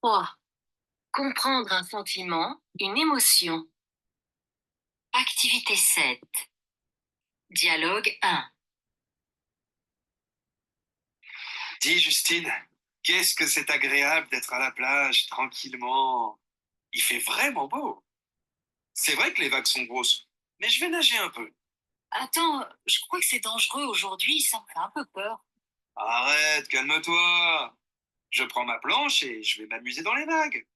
3. Comprendre un sentiment, une émotion. Activité 7. Dialogue 1. Dis Justine, qu'est-ce que c'est agréable d'être à la plage, tranquillement. Il fait vraiment beau. C'est vrai que les vagues sont grosses, mais je vais nager un peu. Attends, je crois que c'est dangereux aujourd'hui, ça me fait un peu peur. Arrête, calme-toi. Je prends ma planche et je vais m'amuser dans les vagues.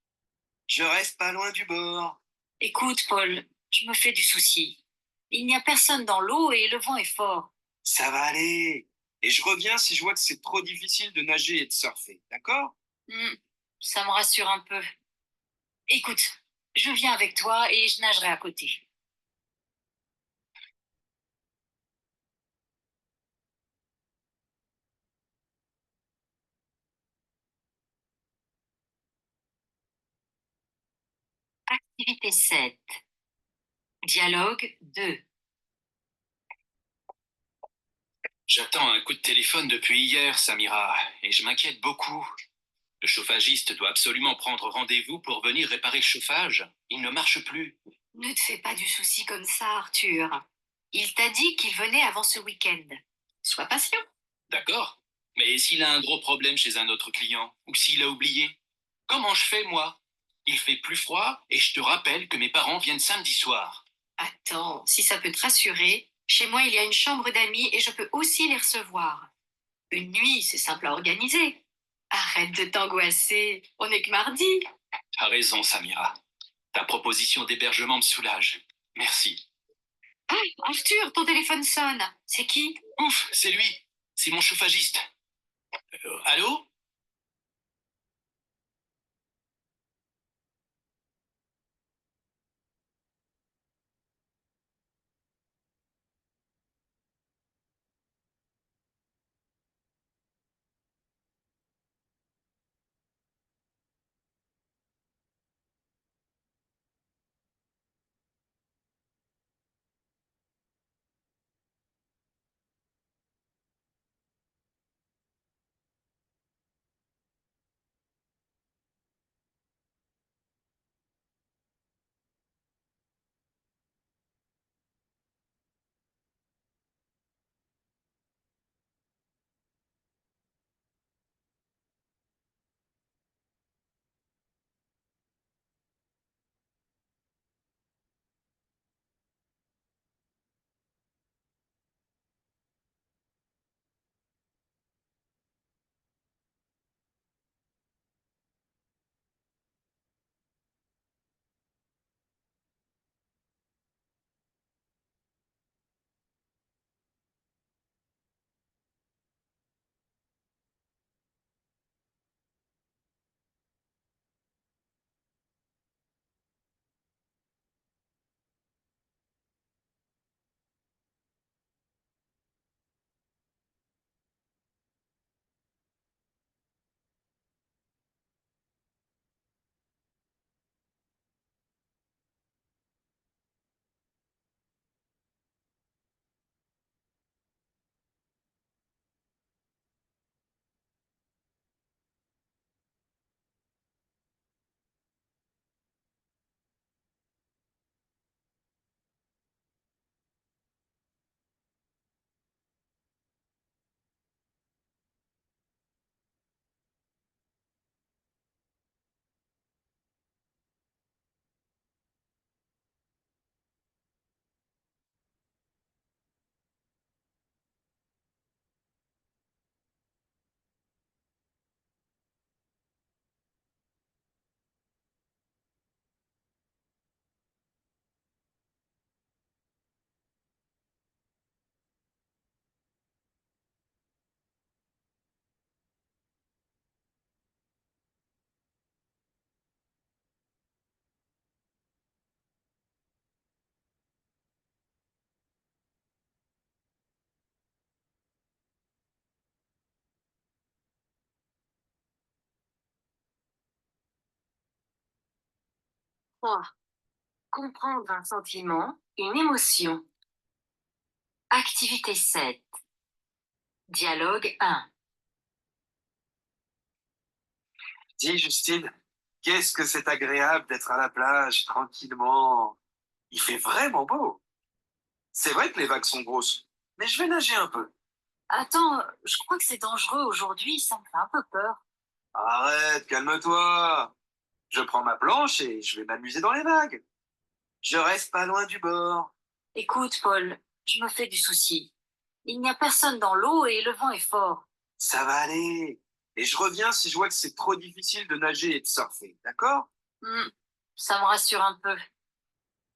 Je reste pas loin du bord. Écoute, Paul, je me fais du souci. Il n'y a personne dans l'eau et le vent est fort. Ça va aller. Et je reviens si je vois que c'est trop difficile de nager et de surfer, d'accord? Hmm, ça me rassure un peu. Écoute, je viens avec toi et je nagerai à côté. Activité 7. Dialogue 2. J'attends un coup de téléphone depuis hier, Samira, et je m'inquiète beaucoup. Le chauffagiste doit absolument prendre rendez-vous pour venir réparer le chauffage. Il ne marche plus. Ne te fais pas du souci comme ça, Arthur. Il t'a dit qu'il venait avant ce week-end. Sois patient. D'accord. Mais s'il a un gros problème chez un autre client, ou s'il a oublié, comment je fais, moi? Il fait plus froid, et je te rappelle que mes parents viennent samedi soir. Attends, si ça peut te rassurer, chez moi il y a une chambre d'amis et je peux aussi les recevoir. Une nuit, c'est simple à organiser. Arrête de t'angoisser, on n'est que mardi. T'as raison, Samira. Ta proposition d'hébergement me soulage. Merci. Ah, Arthur, ton téléphone sonne. C'est qui? Ouf, c'est lui. C'est mon chauffagiste. Allô? Trois. Comprendre un sentiment, une émotion. Activité 7. Dialogue 1. Dis Justine, Qu'est-ce que c'est agréable d'être à la plage, tranquillement. Il fait vraiment beau. C'est vrai que les vagues sont grosses, mais je vais nager un peu. Attends, je crois que c'est dangereux aujourd'hui, ça me fait un peu peur. Arrête, calme-toi. Je prends ma planche et je vais m'amuser dans les vagues. Je reste pas loin du bord. Écoute, Paul, je me fais du souci. Il n'y a personne dans l'eau et le vent est fort. Ça va aller. Et je reviens si je vois que c'est trop difficile de nager et de surfer, d'accord? Hmm, ça me rassure un peu.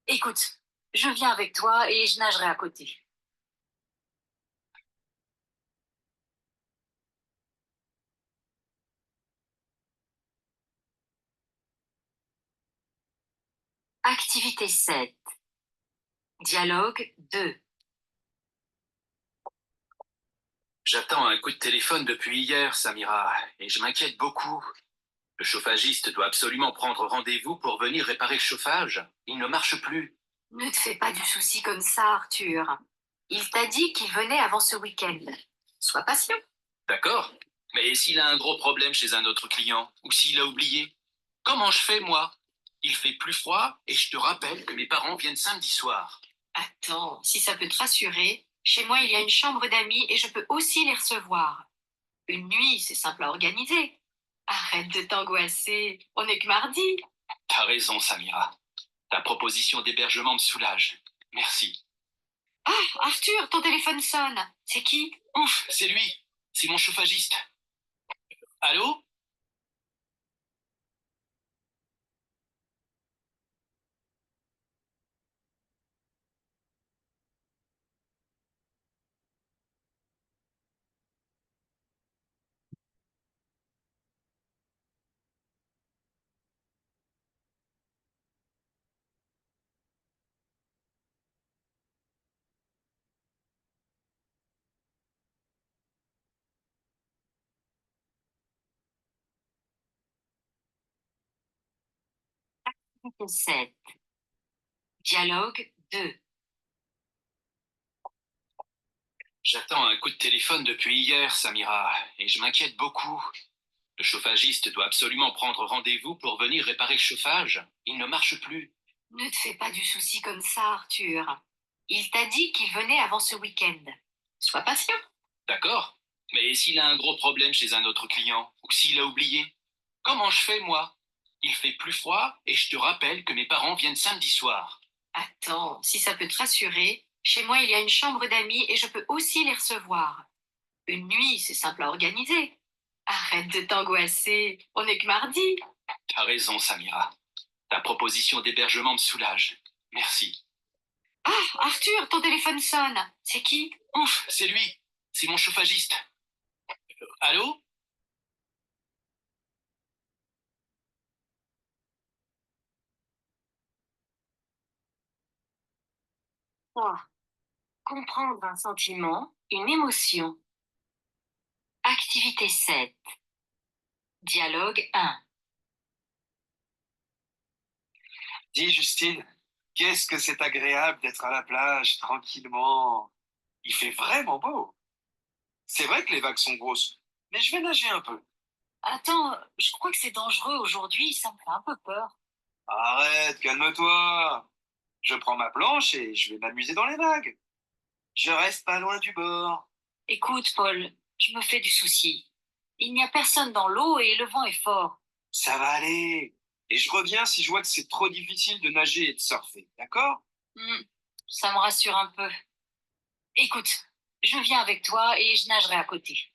Écoute, je viens avec toi et je nagerai à côté. Activité 7. Dialogue 2. J'attends un coup de téléphone depuis hier, Samira, et je m'inquiète beaucoup. Le chauffagiste doit absolument prendre rendez-vous pour venir réparer le chauffage. Il ne marche plus. Ne te fais pas du souci comme ça, Arthur. Il t'a dit qu'il venait avant ce week-end. Sois patient. D'accord. Mais s'il a un gros problème chez un autre client, ou s'il a oublié, comment je fais, moi? Il fait plus froid, et je te rappelle que mes parents viennent samedi soir. Attends, si ça peut te rassurer, chez moi il y a une chambre d'amis et je peux aussi les recevoir. Une nuit, c'est simple à organiser. Arrête de t'angoisser, on n'est que mardi. T'as raison, Samira. Ta proposition d'hébergement me soulage. Merci. Ah, Arthur, ton téléphone sonne. C'est qui? Ouf, c'est lui. C'est mon chauffagiste. Allô? Activité 7. Dialogue 2. J'attends un coup de téléphone depuis hier, Samira, et je m'inquiète beaucoup. Le chauffagiste doit absolument prendre rendez-vous pour venir réparer le chauffage. Il ne marche plus. Ne te fais pas du souci comme ça, Arthur. Il t'a dit qu'il venait avant ce week-end. Sois patient. D'accord. Mais s'il a un gros problème chez un autre client, ou s'il a oublié, comment je fais, moi? Il fait plus froid, et je te rappelle que mes parents viennent samedi soir. Attends, si ça peut te rassurer, chez moi il y a une chambre d'amis et je peux aussi les recevoir. Une nuit, c'est simple à organiser. Arrête de t'angoisser, on n'est que mardi. T'as raison, Samira. Ta proposition d'hébergement me soulage. Merci. Ah, Arthur, ton téléphone sonne. C'est qui? Ouf, c'est lui. C'est mon chauffagiste. Allô? Trois. Comprendre un sentiment, une émotion. Activité 7. Dialogue 1. Dis, Justine, qu'est-ce que c'est agréable d'être à la plage, tranquillement. Il fait vraiment beau. C'est vrai que les vagues sont grosses, mais je vais nager un peu. Attends, je crois que c'est dangereux aujourd'hui, ça me fait un peu peur. Arrête, calme-toi. Je prends ma planche et je vais m'amuser dans les vagues. Je reste pas loin du bord. Écoute, Paul, je me fais du souci. Il n'y a personne dans l'eau et le vent est fort. Ça va aller. Et je reviens si je vois que c'est trop difficile de nager et de surfer, d'accord? Hmm, ça me rassure un peu. Écoute, je viens avec toi et je nagerai à côté.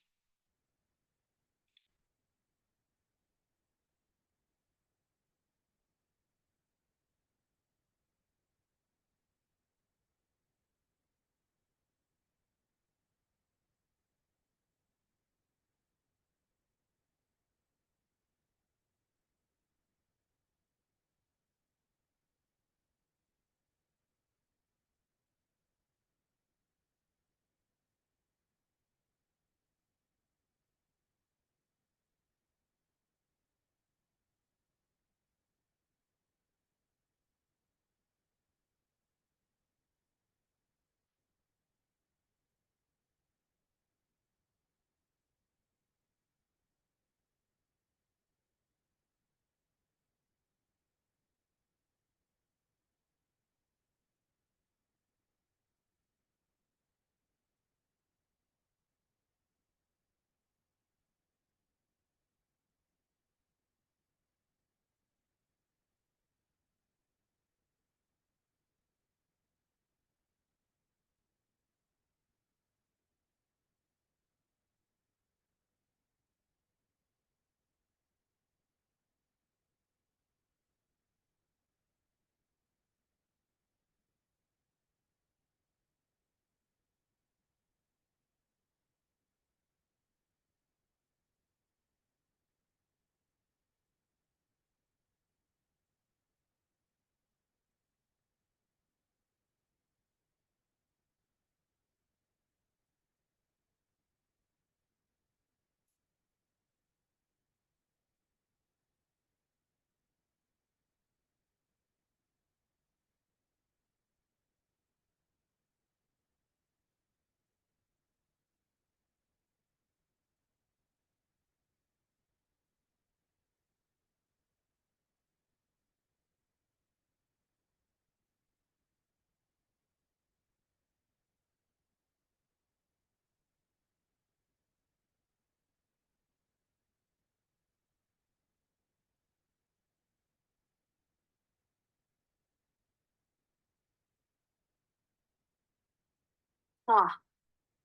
3.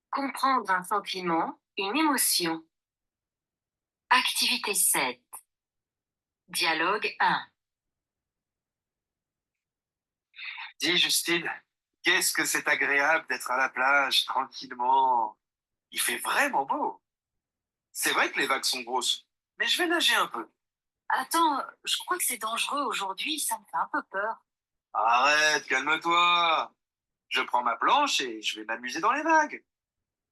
Comprendre un sentiment, une émotion. Activité 7. Dialogue 1. Dis, Justine, qu'est-ce que c'est agréable d'être à la plage, tranquillement. Il fait vraiment beau. C'est vrai que les vagues sont grosses, mais je vais nager un peu. Attends, je crois que c'est dangereux aujourd'hui, ça me fait un peu peur. Arrête, calme-toi. Je prends ma planche et je vais m'amuser dans les vagues.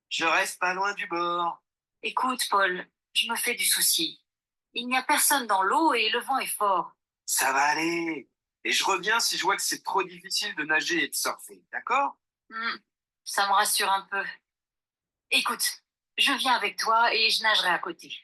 Je reste pas loin du bord. Écoute, Paul, je me fais du souci. Il n'y a personne dans l'eau et le vent est fort. Ça va aller. Et je reviens si je vois que c'est trop difficile de nager et de surfer, d'accord? Hmm, ça me rassure un peu. Écoute, je viens avec toi et je nagerai à côté.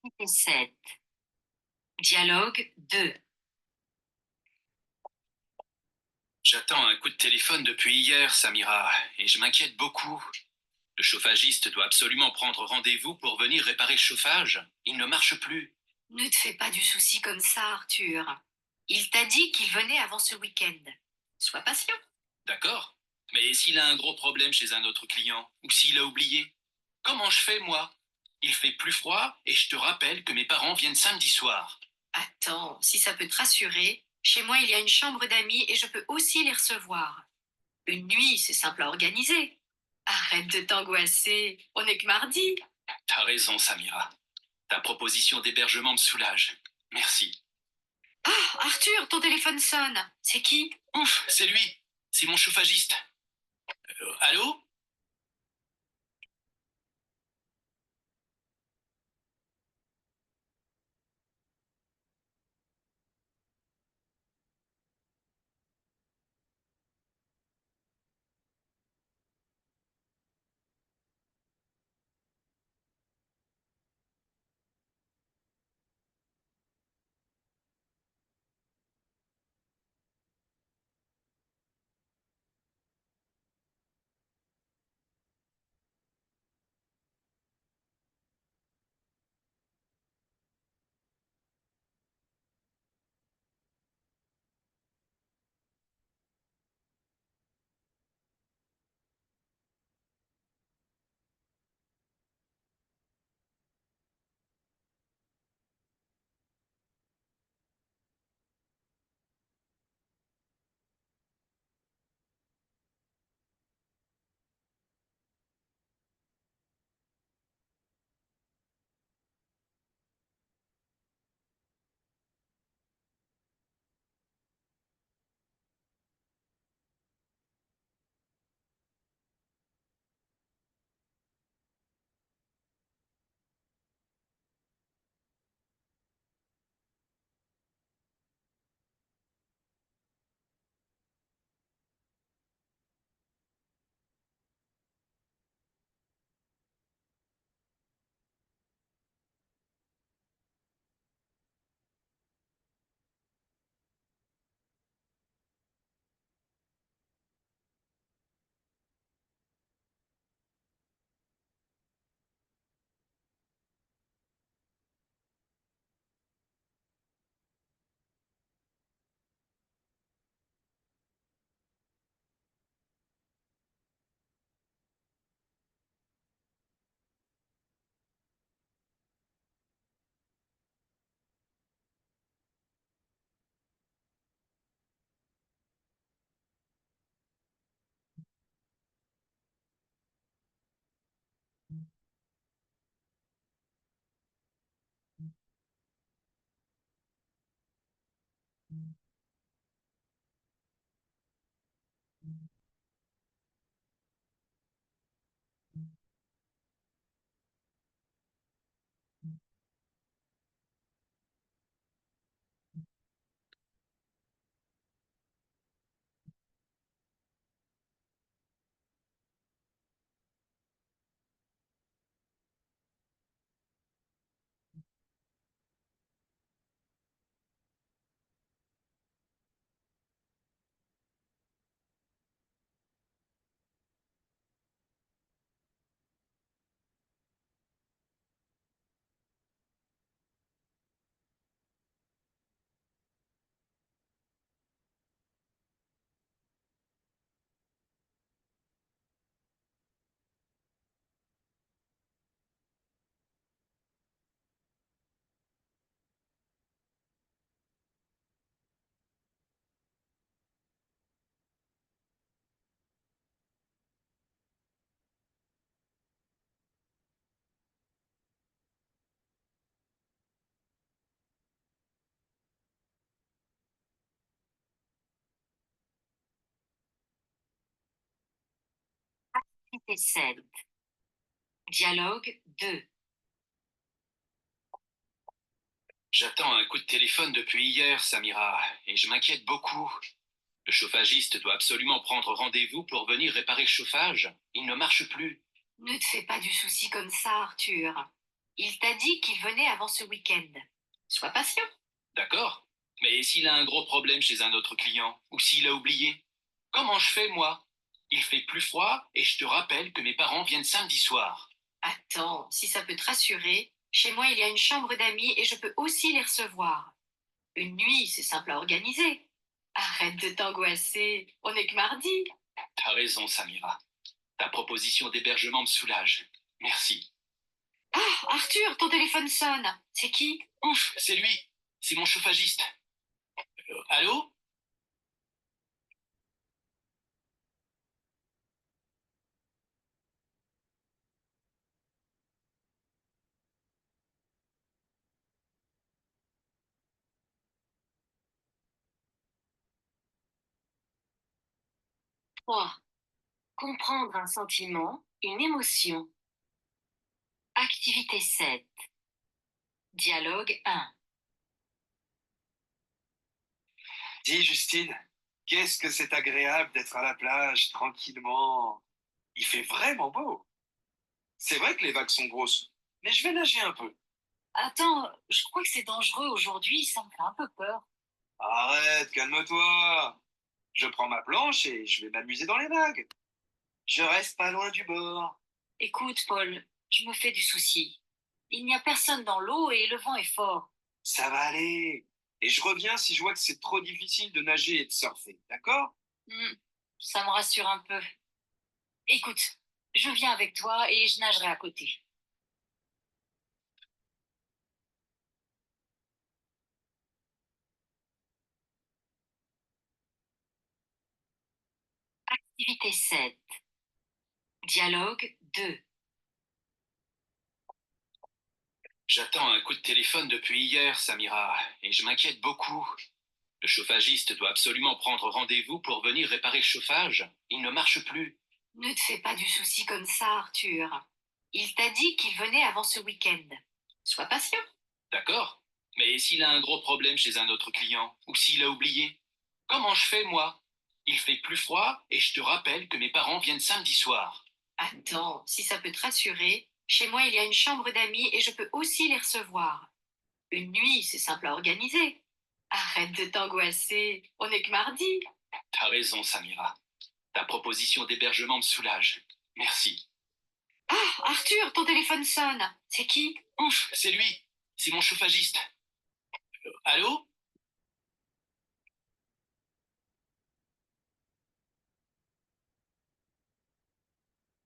Activité 7. Dialogue 2. J'attends un coup de téléphone depuis hier, Samira, et je m'inquiète beaucoup. Le chauffagiste doit absolument prendre rendez-vous pour venir réparer le chauffage. Il ne marche plus. Ne te fais pas du souci comme ça, Arthur. Il t'a dit qu'il venait avant ce week-end. Sois patient. D'accord. Mais s'il a un gros problème chez un autre client, ou s'il a oublié, comment je fais, moi? Il fait plus froid, et je te rappelle que mes parents viennent samedi soir. Attends, si ça peut te rassurer, chez moi il y a une chambre d'amis et je peux aussi les recevoir. Une nuit, c'est simple à organiser. Arrête de t'angoisser, on n'est que mardi. T'as raison, Samira. Ta proposition d'hébergement me soulage. Merci. Ah, Arthur, ton téléphone sonne. C'est qui? Ouf, c'est lui. C'est mon chauffagiste. Allô? Activité 7. Dialogue 2. J'attends un coup de téléphone depuis hier, Samira, et je m'inquiète beaucoup. Le chauffagiste doit absolument prendre rendez-vous pour venir réparer le chauffage. Il ne marche plus. Ne te fais pas du souci comme ça, Arthur. Il t'a dit qu'il venait avant ce week-end. Sois patient. D'accord. Mais s'il a un gros problème chez un autre client, ou s'il a oublié, comment je fais, moi? Il fait plus froid, et je te rappelle que mes parents viennent samedi soir. Attends, si ça peut te rassurer, chez moi il y a une chambre d'amis et je peux aussi les recevoir. Une nuit, c'est simple à organiser. Arrête de t'angoisser, on n'est que mardi. T'as raison, Samira. Ta proposition d'hébergement me soulage. Merci. Ah, Arthur, ton téléphone sonne. C'est qui? Ouf, c'est lui. C'est mon chauffagiste. Allô? Trois. Comprendre un sentiment, une émotion. Activité 7. Dialogue 1. Dis, Justine, qu'est-ce que c'est agréable d'être à la plage, tranquillement. Il fait vraiment beau. C'est vrai que les vagues sont grosses, mais je vais nager un peu. Attends, je crois que c'est dangereux aujourd'hui, ça me fait un peu peur. Arrête, calme-toi. Je prends ma planche et je vais m'amuser dans les vagues. Je reste pas loin du bord. Écoute, Paul, je me fais du souci. Il n'y a personne dans l'eau et le vent est fort. Ça va aller. Et je reviens si je vois que c'est trop difficile de nager et de surfer, d'accord? Hmm, ça me rassure un peu. Écoute, je viens avec toi et je nagerai à côté. Activité 7. Dialogue 2. J'attends un coup de téléphone depuis hier, Samira, et je m'inquiète beaucoup. Le chauffagiste doit absolument prendre rendez-vous pour venir réparer le chauffage. Il ne marche plus. Ne te fais pas du souci comme ça, Arthur. Il t'a dit qu'il venait avant ce week-end. Sois patient. D'accord. Mais s'il a un gros problème chez un autre client, ou s'il a oublié, comment je fais, moi? Il fait plus froid, et je te rappelle que mes parents viennent samedi soir. Attends, si ça peut te rassurer, chez moi il y a une chambre d'amis et je peux aussi les recevoir. Une nuit, c'est simple à organiser. Arrête de t'angoisser, on n'est que mardi. T'as raison, Samira. Ta proposition d'hébergement me soulage. Merci. Ah, Arthur, ton téléphone sonne. C'est qui? Ouf, c'est lui. C'est mon chauffagiste. Allô?